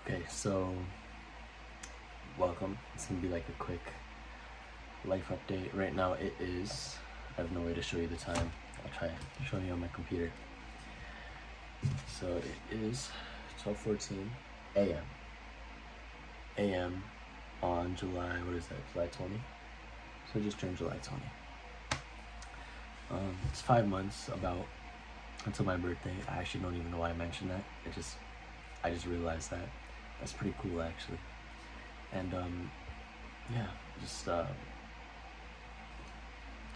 Okay, so welcome. It's gonna be like a quick life update. Right now it is, I have no way to show you the time. I'll try showing you on my computer. So it is 12:14 a.m. On July, what is that, July 20? So it just turned July 20. It's 5 months about until my birthday. I actually don't even know why I mentioned that. I just realized that. That's pretty cool actually. And yeah, just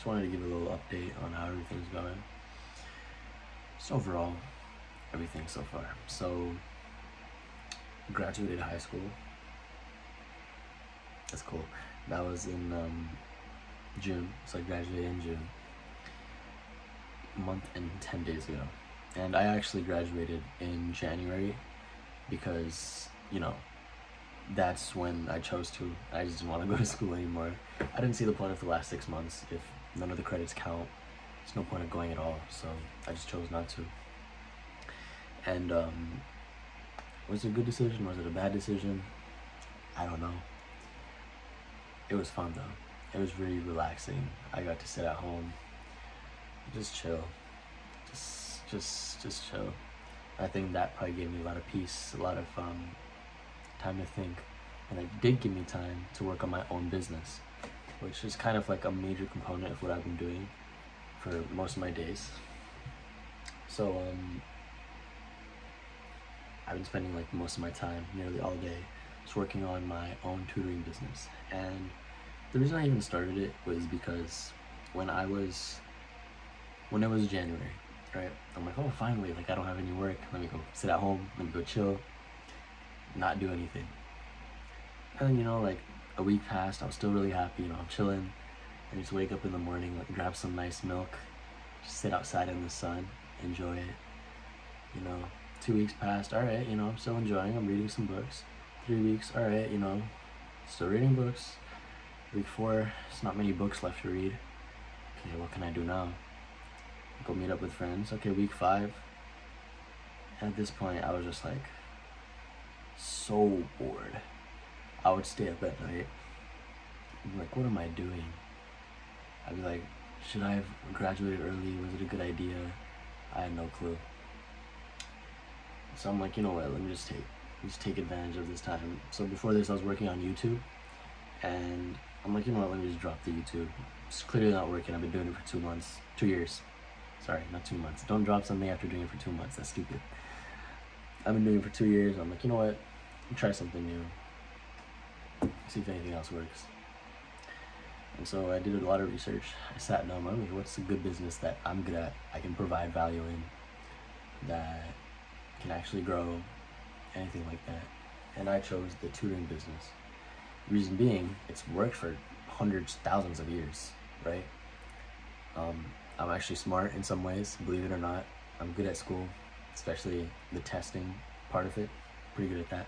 wanted to give a little update on how everything's going. Just overall, everything so far. So graduated high school. That's cool. That was in June. So I graduated in June. A month and 10 days ago. And I actually graduated in January because, that's when I chose to. I just didn't want to go to school anymore. I didn't see the point of the last 6 months. If none of the credits count, there's no point of going at all. So I just chose not to. And was it a good decision? Was it a bad decision? I don't know. It was fun though. It was really relaxing. I got to sit at home, just chill, just chill. I think that probably gave me a lot of peace, a lot of time to think, and it did give me time to work on my own business, which is kind of like a major component of what I've been doing for most of my days. So I've been spending like most of my time, nearly all day, just working on my own tutoring business. And the reason I even started it was because when it was January, right? I'm like, oh, finally, like I don't have any work. Let me go sit at home. Let me go chill, not do anything. And then, like a week passed. I was still really happy. I'm chilling. I just wake up in the morning, like grab some nice milk, just sit outside in the sun, enjoy it. 2 weeks passed. All right, I'm still enjoying. I'm reading some books. 3 weeks. All right, still reading books. Week 4, there's not many books left to read. Okay, what can I do now? Go meet up with friends. Okay, week 5. And at this point, I was just like so bored. I would stay up at night. I'm like, what am I doing? I'd be like, should I have graduated early? Was it a good idea? I had no clue. So I'm like, you know what? Let me just take advantage of this time. So before this, I was working on YouTube, and I'm like, you know what? Let me just drop the YouTube. It's clearly not working. I've been doing it for 2 years. Sorry, not 2 months. Don't drop something after doing it for 2 months. That's stupid. I've been doing it for 2 years. I'm like, you know what? Try something new. See if anything else works. And so I did a lot of research. I sat down. I'm like, what's a good business that I'm good at? I can provide value in, that can actually grow, anything like that. And I chose the tutoring business. Reason being, it's worked for hundreds, thousands of years, right? I'm actually smart in some ways, believe it or not. I'm good at school, especially the testing part of it. Pretty good at that.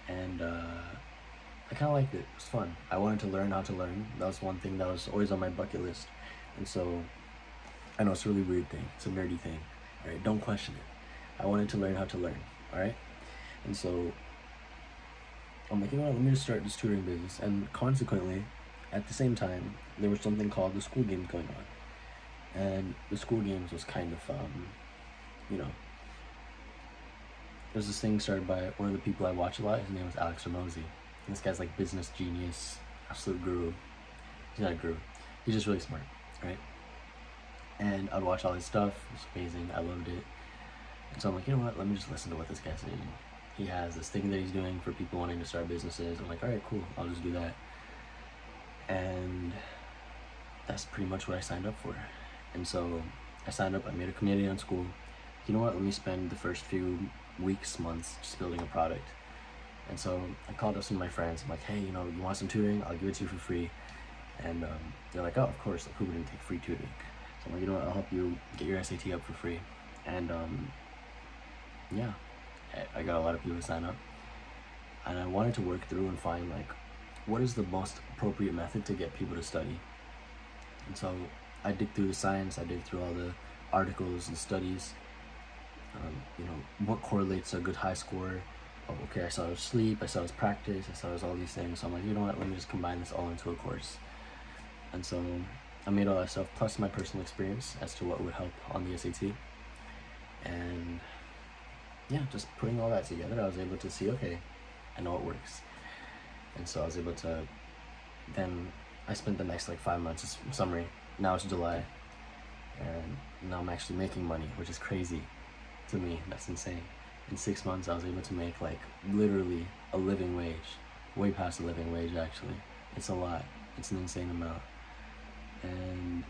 And I kind of liked it. It was fun. I wanted to learn how to learn. That was one thing that was always on my bucket list. And so, I know it's a really weird thing. It's a nerdy thing. All right, don't question it. I wanted to learn how to learn. All right? And so, I'm like, let me just start this tutoring business. And consequently, at the same time, there was something called the school games going on. And the school games was kind of, there's this thing started by one of the people I watch a lot. His name was Alex Ramosi. And this guy's like business genius, absolute guru. He's not a guru. He's just really smart, right? And I'd watch all his stuff. It was amazing. I loved it. And so I'm like, you know what? Let me just listen to what this guy's saying. He has this thing that he's doing for people wanting to start businesses. I'm like, all right, cool. I'll just do that. And that's pretty much what I signed up for. And so I signed up. I made a community on school. You know what? Let me spend the first few weeks, months just building a product. And so I called up some of my friends. I'm like, hey, you want some tutoring? I'll give it to you for free. And they're like, oh, of course. Like, who wouldn't take free tutoring? So I'm like, you know what? I'll help you get your SAT up for free. And yeah, I got a lot of people to sign up. And I wanted to work through and find like, what is the most appropriate method to get people to study? And so I dig through the science. I dig through all the articles and studies. What correlates a good high score, oh, okay, I saw it was sleep, I saw it was practice, I saw it was all these things. So I'm like, you know what, let me just combine this all into a course. And so I made all that stuff, plus my personal experience as to what would help on the SAT. And yeah, just putting all that together, I was able to see, okay, I know it works. And so I was able to, then I spent the next like 5 months, just summary, now it's July, and now I'm actually making money, which is crazy to me. That's insane. In 6 months I was able to make like literally a living wage, way past a living wage actually. It's a lot, it's an insane amount. And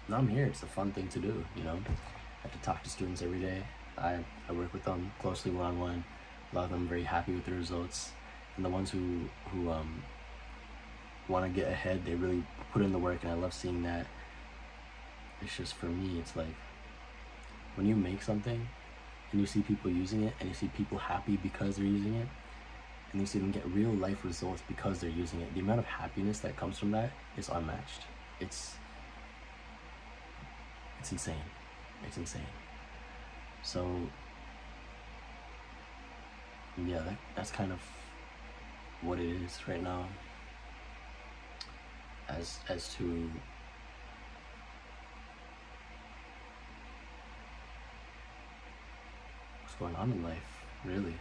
now I'm here, it's a fun thing to do, you know. I have to talk to students every day. I work with them closely one-on-one. A lot of them are very happy with the results, and the ones who want to get ahead, they really put in the work, and I love seeing that. It's just, for me, it's like when you make something and you see people using it, and you see people happy because they're using it, and you see them get real life results because they're using it, the amount of happiness that comes from that is unmatched. It's insane. It's insane. So yeah, that's kind of what it is right now. As to what's going on in life, really.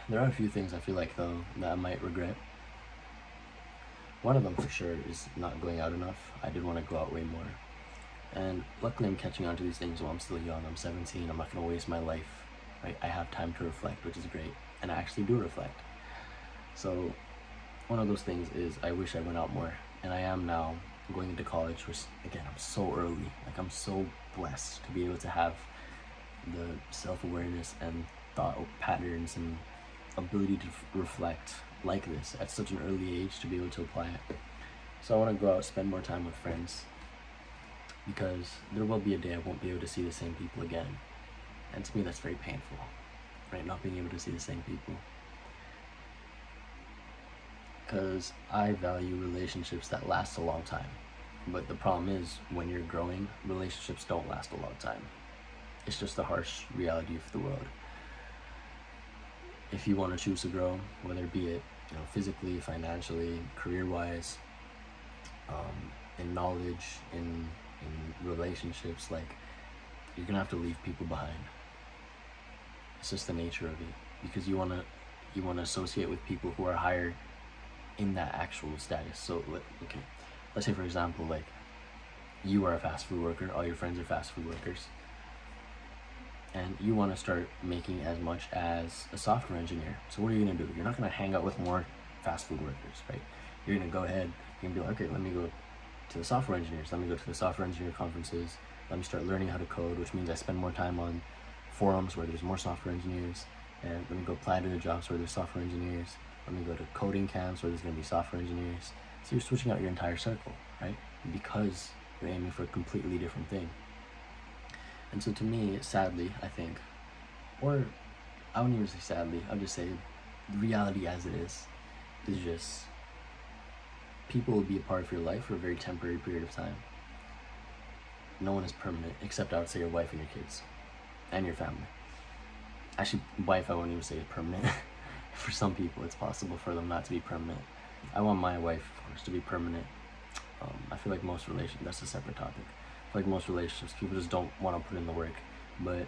There are a few things I feel like, though, that I might regret. One of them for sure is not going out enough. I did want to go out way more. And luckily I'm catching on to these things while I'm still young. I'm 17, I'm not going to waste my life, right? I have time to reflect, which is great. And I actually do reflect. So one of those things is I wish I went out more. And I am now going into college, which, again, I'm so early. Like, I'm so blessed to be able to have the self-awareness and thought patterns and ability to reflect like this at such an early age, to be able to apply it. So I want to go out, spend more time with friends, because there will be a day I won't be able to see the same people again. And to me, that's very painful, right? Not being able to see the same people. Because I value relationships that last a long time. But the problem is, when you're growing, relationships don't last a long time. It's just the harsh reality of the world. If you want to choose to grow, whether it be it, you know, physically, financially, career-wise, in knowledge, in relationships, like, you're gonna have to leave people behind. It's just the nature of it, because you wanna associate with people who are higher in that actual status. So, okay, let's say for example, like, you are a fast food worker, all your friends are fast food workers, and you want to start making as much as a software engineer. So what are you going to do? You're not going to hang out with more fast food workers, right? You're going to go ahead, you're going to be like, okay, let me go to the software engineers, let me go to the software engineer conferences, let me start learning how to code, which means I spend more time on forums where there's more software engineers, and let me go apply to the jobs where there's software engineers, let me go to coding camps where there's going to be software engineers. So you're switching out your entire circle, right? Because you're aiming for a completely different thing. And so to me, sadly, I think, or I wouldn't even say sadly, I'll just say reality as it is just people will be a part of your life for a very temporary period of time. No one is permanent, except I would say your wife and your kids, and your family. Actually, wife I wouldn't even say is permanent. For some people, it's possible for them not to be permanent. I want my wife, of course, to be permanent. I feel like most relationships, that's a separate topic. I feel like most relationships, people just don't want to put in the work. But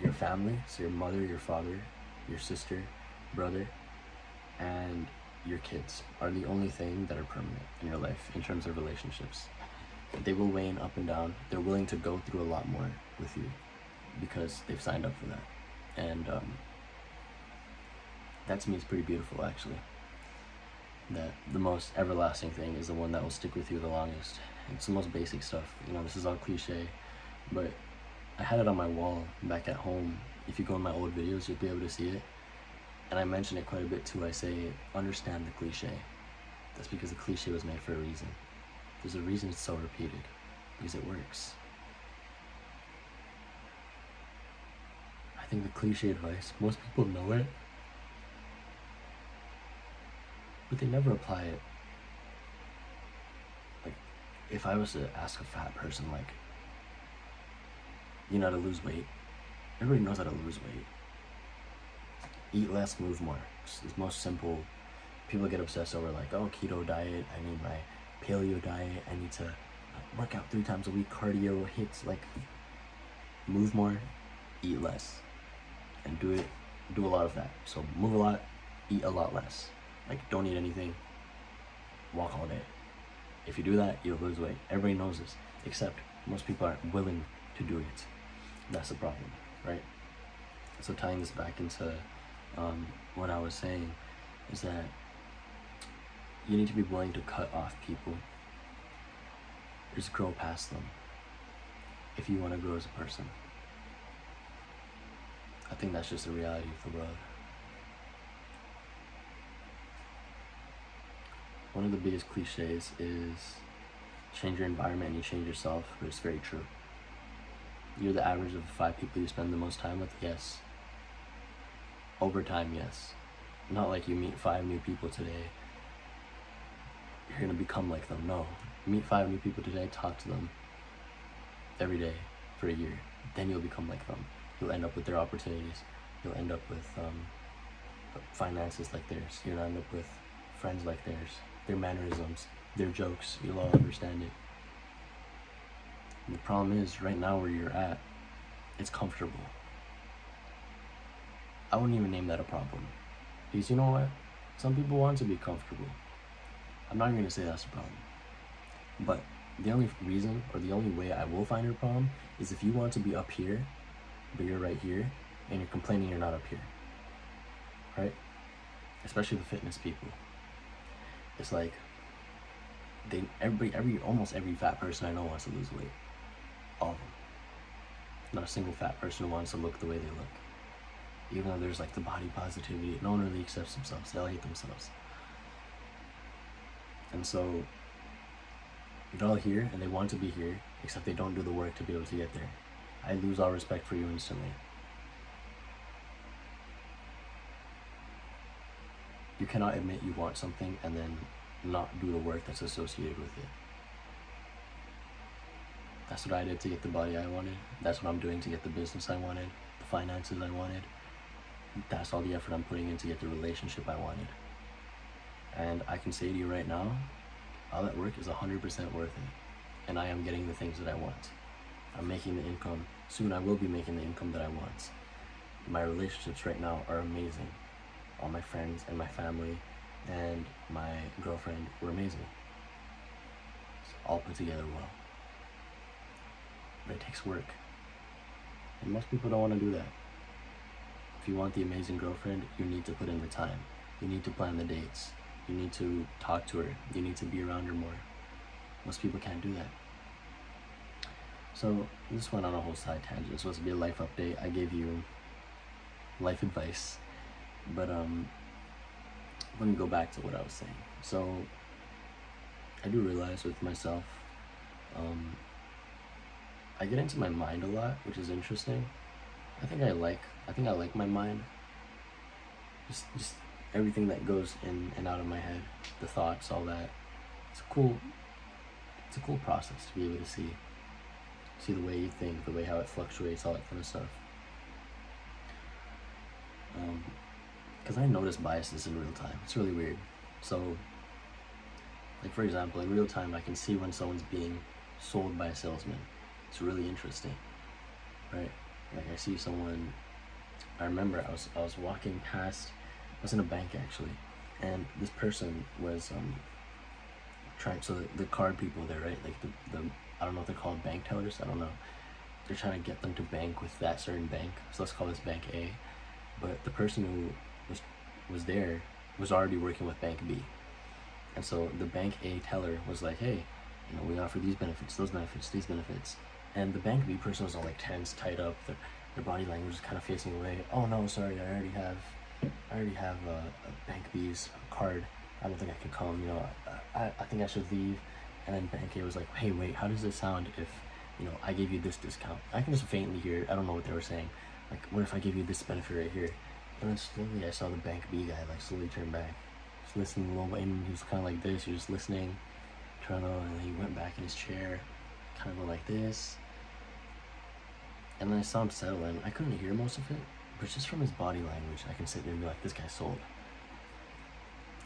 your family, so your mother, your father, your sister, brother, and your kids are the only thing that are permanent in your life in terms of relationships. They will wane up and down. They're willing to go through a lot more with you because they've signed up for that. And that to me is pretty beautiful, actually. That the most everlasting thing is the one that will stick with you the longest. It's the most basic stuff. You know, this is all cliche, but I had it on my wall back at home. If you go in my old videos, you'll be able to see it. And I mention it quite a bit too. I say, understand the cliche. That's because the cliche was made for a reason. There's a reason it's so repeated, because it works. I think the cliche advice, most people know it, but they never apply it. Like, if I was to ask a fat person, like, You know how to lose weight. Everybody knows how to lose weight. Eat less, move more. It's the most simple. People get obsessed over like, oh, keto diet, I need my paleo diet, I need to work out 3 times a week, cardio, hits. Like, move more, eat less, and do a lot of that. So move a lot, eat a lot less. Like, don't eat anything, walk all day. If you do that, you'll lose weight. Everybody knows this, except most people aren't willing to do it. That's the problem, right? So tying this back into what I was saying is that you need to be willing to cut off people. Just grow past them if you want to grow as a person. I think that's just the reality of the world. One of the biggest cliches is change your environment and you change yourself, but it's very true. You're the average of the 5 people you spend the most time with, yes. Over time, yes. Not like you meet 5 new people today, you're gonna become like them. No, you meet 5 new people today, talk to them every day for a year, then you'll become like them. You'll end up with their opportunities. You'll end up with finances like theirs. You'll end up with friends like theirs, their mannerisms, their jokes. You'll all understand it. And the problem is, right now where you're at, it's comfortable. I wouldn't even name that a problem. Because you know what? Some people want to be comfortable. I'm not even going to say that's a problem. But the only reason, or the only way I will find a problem, is if you want to be up here, but you're right here, and you're complaining you're not up here. Right? Especially the fitness people. It's like, almost every fat person I know wants to lose weight. All of them. Not a single fat person who wants to look the way they look. Even though there's like the body positivity, no one really accepts themselves. They all hate themselves. And so they're all here and they want to be here, except they don't do the work to be able to get there. I lose all respect for you instantly. You cannot admit you want something and then not do the work that's associated with it. That's what I did to get the body I wanted. That's what I'm doing to get the business I wanted, the finances I wanted. That's all the effort I'm putting in to get the relationship I wanted. And I can say to you right now, all that work is 100% worth it. And I am getting the things that I want. I'm making the income. Soon I will be making the income that I want. My relationships right now are amazing. All my friends and my family and my girlfriend were amazing. It's all put together well. But it takes work. And most people don't want to do that. If you want the amazing girlfriend, you need to put in the time. You need to plan the dates. You need to talk to her. You need to be around her more. Most people can't do that. So this went on a whole side tangent. It's supposed to be a life update. I gave you life advice. But let me go back to what I was saying. So I do realize with myself, I get into my mind a lot, which is interesting. I think I like my mind. Just everything that goes in and out of my head, the thoughts, all that. It's a cool process to be able to see the way you think, the way how it fluctuates, all that kind of stuff. Because I notice biases in real time. It's really weird. So, like for example, in real time, I can see when someone's being sold by a salesman. It's really interesting, right? Like I see someone. I remember I was walking past. I was in a bank actually, and this person was trying. So the card people there, right? Like the I don't know if they're called bank tellers. I don't know. They're trying to get them to bank with that certain bank. So let's call this bank A. But the person who was there was already working with bank B, and so the bank A teller was like, hey, you know, we offer these benefits, those benefits, these benefits. And the bank B person was all like tense, tied up. Their body language was kind of facing away. Oh no, sorry, I already have a bank B's card. I don't think I can come. You know, I think I should leave. And then bank A was like, hey, wait, how does it sound if, you know, I gave you this discount? I can just faintly hear it. I don't know what they were saying. Like, what if I give you this benefit right here? And then slowly I saw the bank B guy like slowly turn back, just listening a little bit. And he was kind of like this. He was just listening, and then he went back in his chair, kind of go like this. And then I saw him settle in. I couldn't hear most of it, but just from his body language, I can sit there and be like, this guy's sold.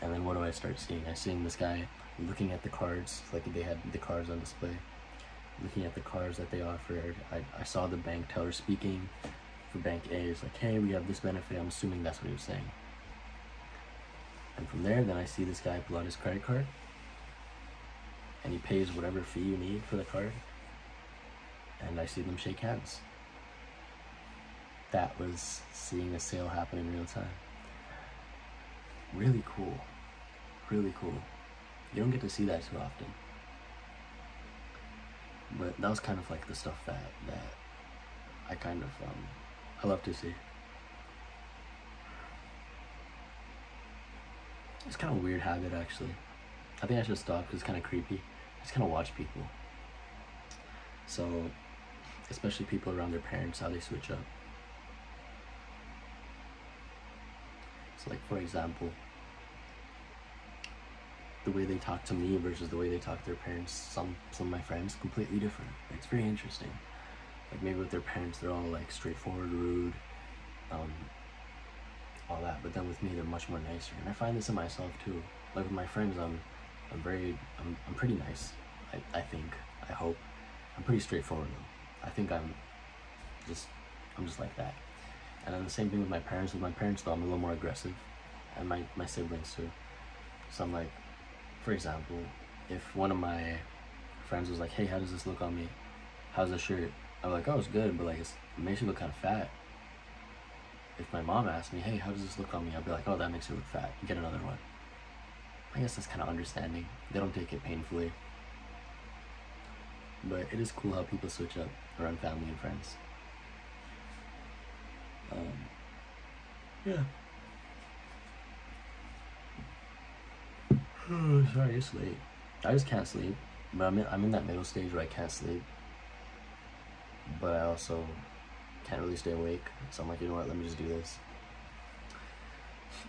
And then what do I start seeing? I seeing this guy looking at the cards, like they had the cards on display, looking at the cards that they offered. I saw the bank teller speaking for bank A. It's like, hey, we have this benefit. I'm assuming that's what he was saying. And from there, then I see this guy pull out his credit card, and he pays whatever fee you need for the card, and I see them shake hands. That was seeing a sale happen in real time. Really cool. Really cool. You don't get to see that too often. But that was kind of like the stuff that I kind of, I love to see. It's kind of a weird habit, actually. I think I should stop because it's kind of creepy. I just kind of watch people. So, especially people around their parents, how they switch up. So, like, for example, the way they talk to me versus the way they talk to their parents, some of my friends, completely different. It's very interesting. Like, maybe with their parents, they're all, like, straightforward, rude, all that. But then with me, they're much more nicer. And I find this in myself, too. Like, with my friends, I'm pretty nice, I think, I hope. I'm pretty straightforward, though. I think I'm just like that. And then the same thing with my parents. With my parents, though, I'm a little more aggressive. And my siblings, too. So I'm like, for example, if one of my friends was like, hey, how does this look on me? How's the shirt? I'm like, oh, it's good, but like, it makes you look kind of fat. If my mom asked me, hey, how does this look on me? I'd be like, oh, that makes you look fat. Get another one. I guess that's kind of understanding. They don't take it painfully. But it is cool how people switch up around family and friends. Yeah. Oh, sorry, it's late. I just can't sleep. But I'm in that middle stage where I can't sleep. But I also can't really stay awake. So I'm like, you know what, let me just do this.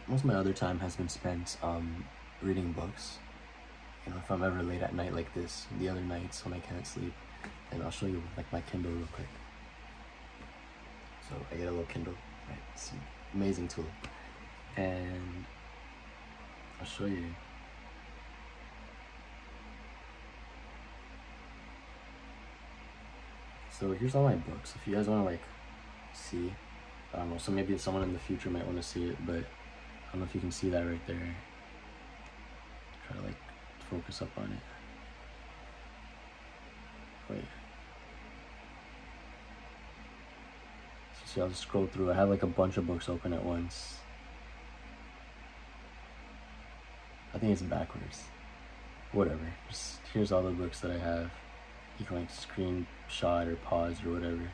Most of my other time has been spent reading books. You know, if I'm ever late at night like this, the other nights when I can't sleep, and I'll show you like my Kindle real quick. So I get a little Kindle, right? It's an amazing tool. And I'll show you. So here's all my books. If you guys want to like see, I don't know, so maybe someone in the future might want to see it, but I don't know if you can see that right there. Try to like focus up on it. Wait. So see, I'll just scroll through. I have like a bunch of books open at once. I think it's backwards. Whatever. Just here's all the books that I have. You can like screenshot or pause or whatever.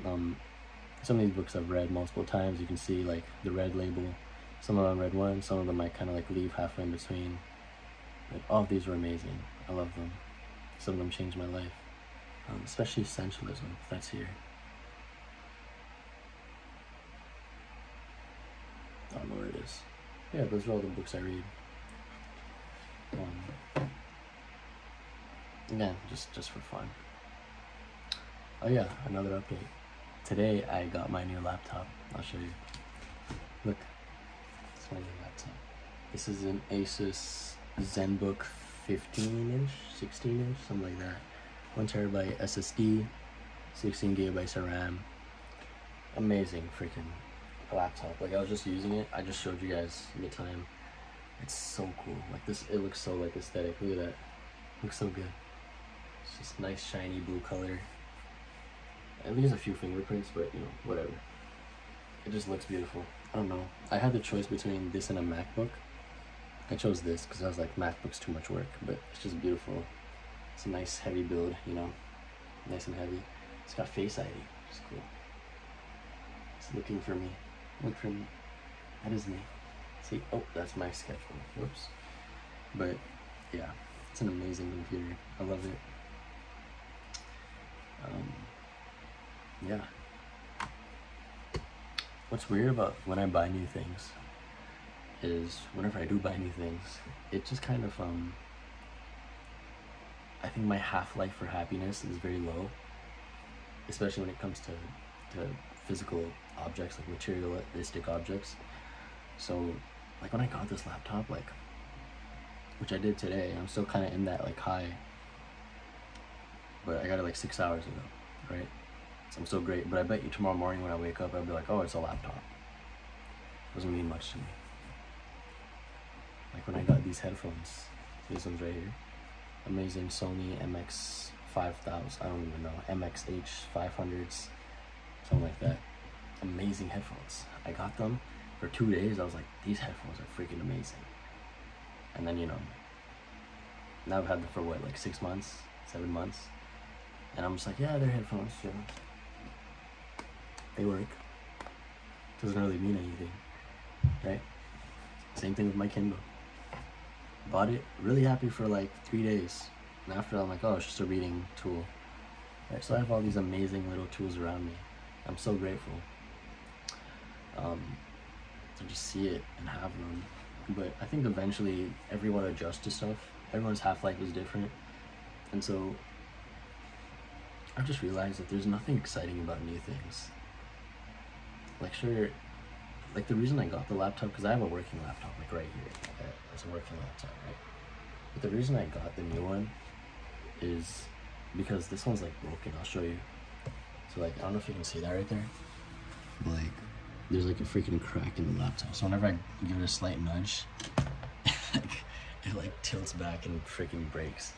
Some of these books I've read multiple times. You can see like the red label. Some of them I read once. Some of them I kind of like leave halfway in between. Like, all of these were amazing. I love them. Some of them changed my life. Especially Essentialism, if that's here. I don't know where it is. Yeah, those are all the books I read. Again, just for fun. Oh yeah, another update. Today I got my new laptop. I'll show you. Look, it's my new laptop. This is an Asus ZenBook 15-inch, 16-inch, something like that. 1 terabyte SSD, 16 gigabytes of RAM. Amazing freaking laptop. Like, I was just using it. I just showed you guys the time. It's so cool. Like this, it looks so like aesthetic. Look at that. Looks so good. It's just nice shiny blue color. It leaves a few fingerprints, but you know, whatever. It just looks beautiful. I don't know. I had the choice between this and a MacBook. I chose this because I was like, MacBook's too much work, but it's just beautiful. It's a nice heavy build, you know, nice and heavy. It's got Face ID, which is cool. It's looking for me. Look for me. That is me. See, oh, that's my schedule. Whoops. But yeah, it's an amazing computer. I love it. Yeah. What's weird about when I buy new things is whenever I do buy new things, it just kind of, I think my half-life for happiness is very low. especially when it comes to physical objects, like materialistic objects. So like when I got this laptop, like, which I did today, I'm still kind of in that like high, but I got it like 6 hours ago, right? So I'm still great, but I bet you tomorrow morning when I wake up, I'll be like, oh, it's a laptop. Doesn't mean much to me. Like when I got these headphones, these ones right here, amazing Sony MX 5000, I don't even know, MXH 500s, something like that. Amazing headphones. I got them for 2 days. I was like, these headphones are freaking amazing. And then, you know, now I've had them for what, like 6 months, 7 months, and I'm just like, yeah, they're headphones, you know, they work. Doesn't really mean anything, right? Same thing with my Kindle. Bought it, really happy for like 3 days, and after I'm like, oh, it's just a reading tool, right? So I have all these amazing little tools around me. I'm so grateful to just see it and have them. But I think eventually everyone adjusts to stuff. Everyone's half-life is different, and so I've just realized that there's nothing exciting about new things. Like, sure, like the reason I got the laptop, because I have a working laptop, like right here. It's a working laptop, right? But the reason I got the new one is because this one's like broken. I'll show you. So like, I don't know if you can see that right there, but like, there's like a freaking crack in the laptop. So whenever I give it a slight nudge, like, it like tilts back and freaking breaks.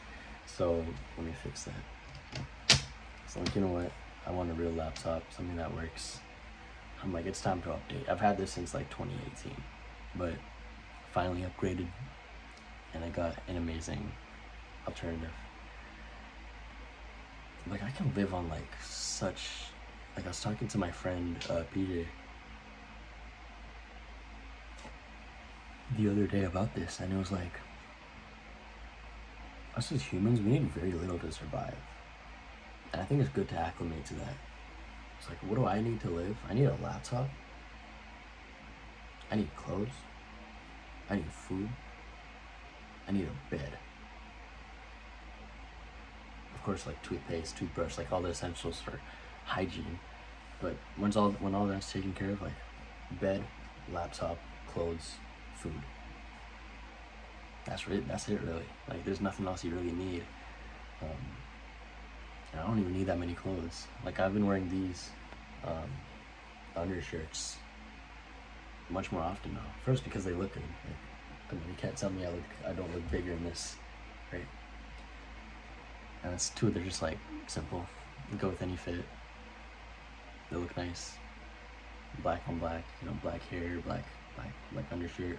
So let me fix that. So like, you know what? I want a real laptop, something that works. I'm like, it's time to update. I've had this since like 2018, but finally upgraded, and I got an amazing alternative. Like, I can live on like such, like I was talking to my friend PJ the other day about this, and it was like, us as humans, we need very little to survive, and I think it's good to acclimate to that. It's like, what do I need to live? I need a laptop, I need clothes, I need food, I need a bed, of course, like toothpaste, toothbrush, like all the essentials for hygiene. But when all that's taken care of, like bed, laptop, clothes, food, that's it really. Like, there's nothing else you really need. And I don't even need that many clothes. Like, I've been wearing these undershirts much more often now. First, because they look good. Like, I mean, you can't tell me I don't look bigger in this, right? And it's two, they're just like simple. You go with any fit. They look nice. Black on black, you know, black hair, black undershirt.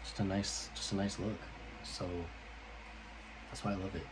Just a nice look. So that's why I love it.